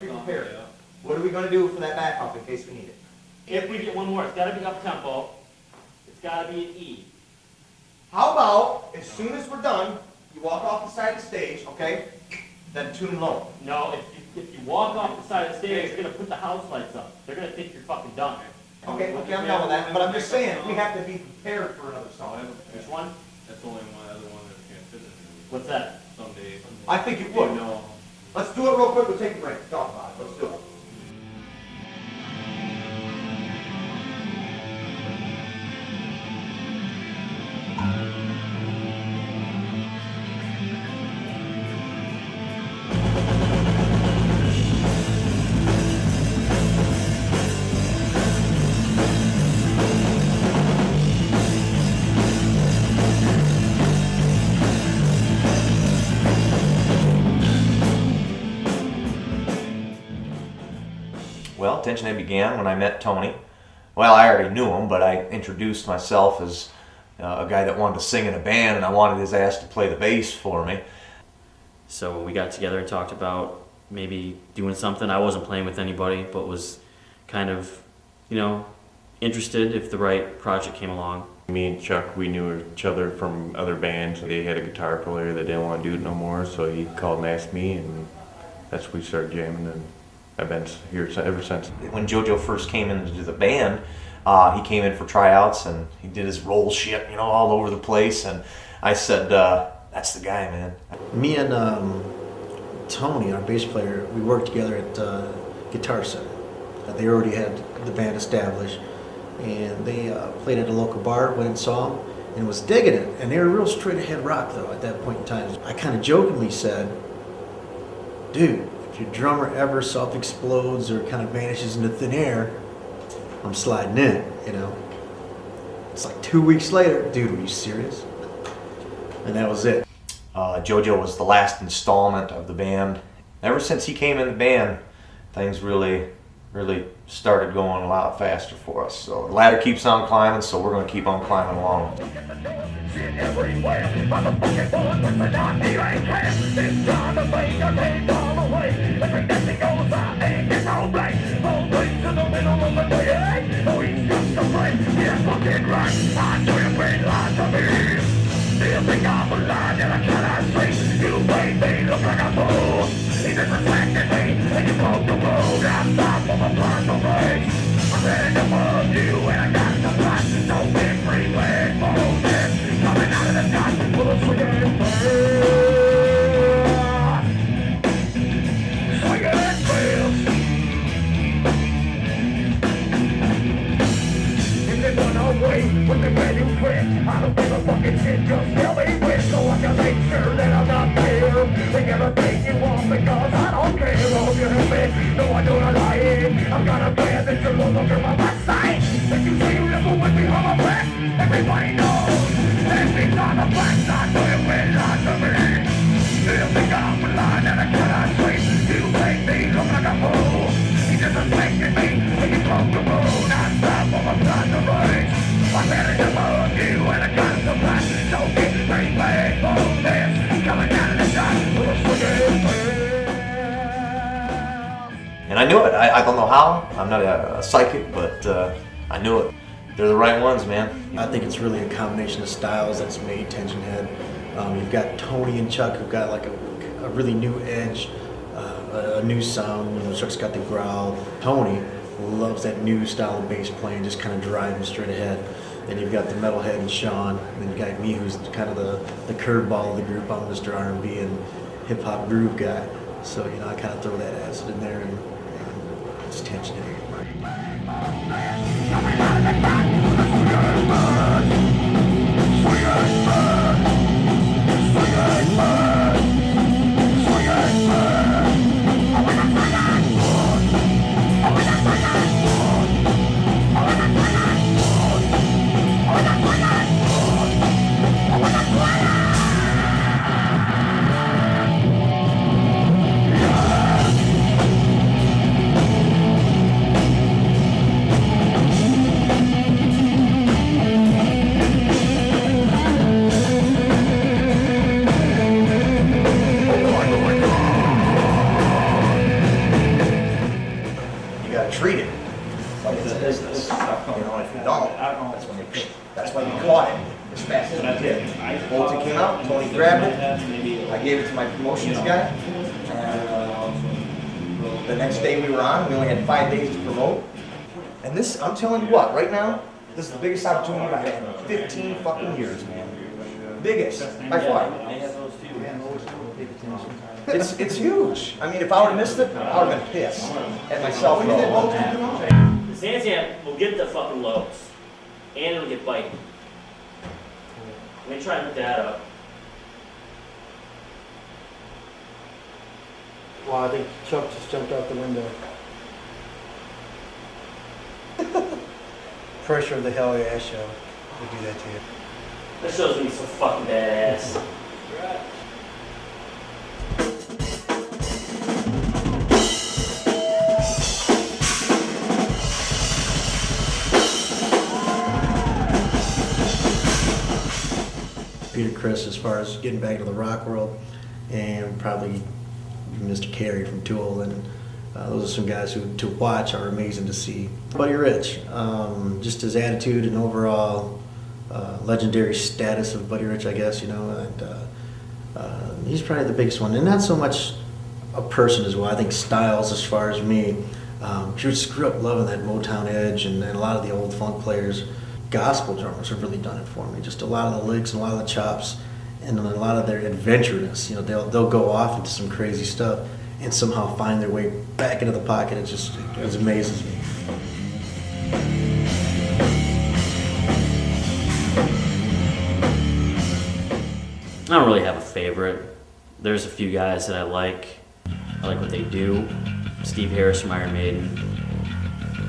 Prepared. What are we going to do for that backup in case we need it? If we get one more, it's got to be up tempo. It's got to be an E. How about, as soon as we're done, you walk off the side of the stage, okay? Then tune low. No, if you walk off the side of the stage, it's going to put the house lights up. They're going to think you're fucking done. Okay, I'm done with that, but I'm just saying, we have to be prepared for another song. Which one? That's only one other one that can't fit in. What's that? Someday. I think it would. No. Let's do it real quick, we'll take a break, talk about it, let's do it. Well, tension day began when I met Tony. Well, I already knew him, but I introduced myself as a guy that wanted to sing in a band, and I wanted his ass to play the bass for me. So we got together and talked about maybe doing something. I wasn't playing with anybody, but was kind of, interested if the right project came along. Me and Chuck, we knew each other from other bands. They had a guitar player that didn't want to do it no more, so he called and asked me, and that's when we started jamming, and I've been here ever since. When JoJo first came into the band, he came in for tryouts, and he did his roll shit, all over the place, and I said, that's the guy, man. Me and Tony, our bass player, we worked together at Guitar Center. They already had the band established, and they played at a local bar, went and saw them, and was digging it. And they were real straight ahead rock, though, at that point in time. I kind of jokingly said, dude, if your drummer ever self-explodes or kind of vanishes into thin air, I'm sliding in, It's like 2 weeks later, dude, were you serious? And that was it. JoJo was the last installment of the band. Ever since he came in the band, things really started going a lot faster for us. So the ladder keeps on climbing, so we're going to keep on climbing along. With the brand new twist, I don't give a fucking shit, just tell me when, so I can make sure that I'm not there. They never take you off because I don't care. I hope you have me, no I don't lie. I'm gonna plan that you're no longer by my side. That you say you never would be on my back. Everybody knows, everything's on the back side, so it will not to me. You think I'm a line and I cannot sleep. You make me look like a fool. You just respected me when you broke the rule. Not stop for my time to race. I'm better to love you and I got some black. So get straight back from this. Coming out of the dark. And I knew it. I don't know how. I'm not a psychic, but I knew it. They're the right ones, man. I think it's really a combination of styles that's made Tension Head. You've got Tony and Chuck who've got like a really new edge, a new sound. Chuck's got the growl. Tony loves that new style of bass playing, just kind of driving straight ahead. Then you've got the metalhead and Sean. And then you got me, who's kind of the curveball of the group. I'm Mr. R&B and hip hop groove guy. So I kind of throw that acid in there and just tension it. to treat it. But it's a business. You know, if you don't, that's when that's why we caught it as fast as we did. Bolton came out, Tony grabbed it, I gave it to my promotions guy. And the next day we were on, we only had 5 days to promote. And this, I'm telling you what, right now, this is the biggest opportunity I've had in 15 fucking years, man. Biggest, by far. It's huge. I mean, if I would have missed it, I would have been pissed at myself. When did they both come out? The Sansan will get the fucking loads, and it'll get biting. Let me try and hook that up. Wow, I think Chuck just jumped out the window. Pressure of the hell yeah show. We do that to you. That show's gonna be so fucking badass. Peter Chris as far as getting back to the rock world, and probably Mr. Karyn from Tool, and those are some guys who to watch are amazing to see. Buddy Rich, just his attitude and overall legendary status of Buddy Rich, I guess, you know, and he's probably the biggest one, and not so much a person as well. I think styles as far as me. Just grew up loving that Motown edge, and a lot of the old funk players. Gospel drummers have really done it for me. Just a lot of the licks and a lot of the chops, and a lot of their adventureness. You know, they'll go off into some crazy stuff and somehow find their way back into the pocket. It amazes me. I don't really have a favorite. There's a few guys that I like what they do. Steve Harris from Iron Maiden,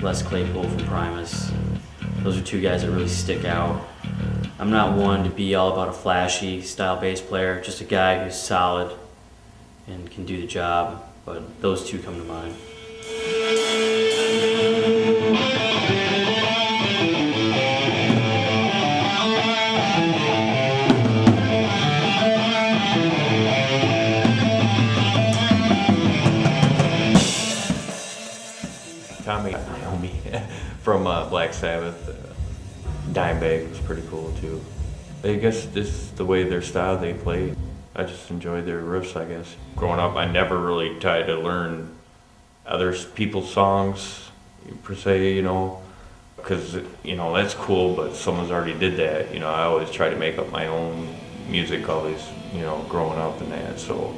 Les Claypool from Primus. Those are two guys that really stick out. I'm not one to be all about a flashy style bass player, just a guy who's solid and can do the job, but those two come to mind. Tommy Iommi from Black Sabbath, Dimebag was pretty cool too. I guess this is the way their style they play. I just enjoyed their riffs, I guess. Growing up, I never really tried to learn other people's songs per se, you know, because, you know, that's cool, but someone's already did that. You know, I always try to make up my own music always, you know, growing up and that, so.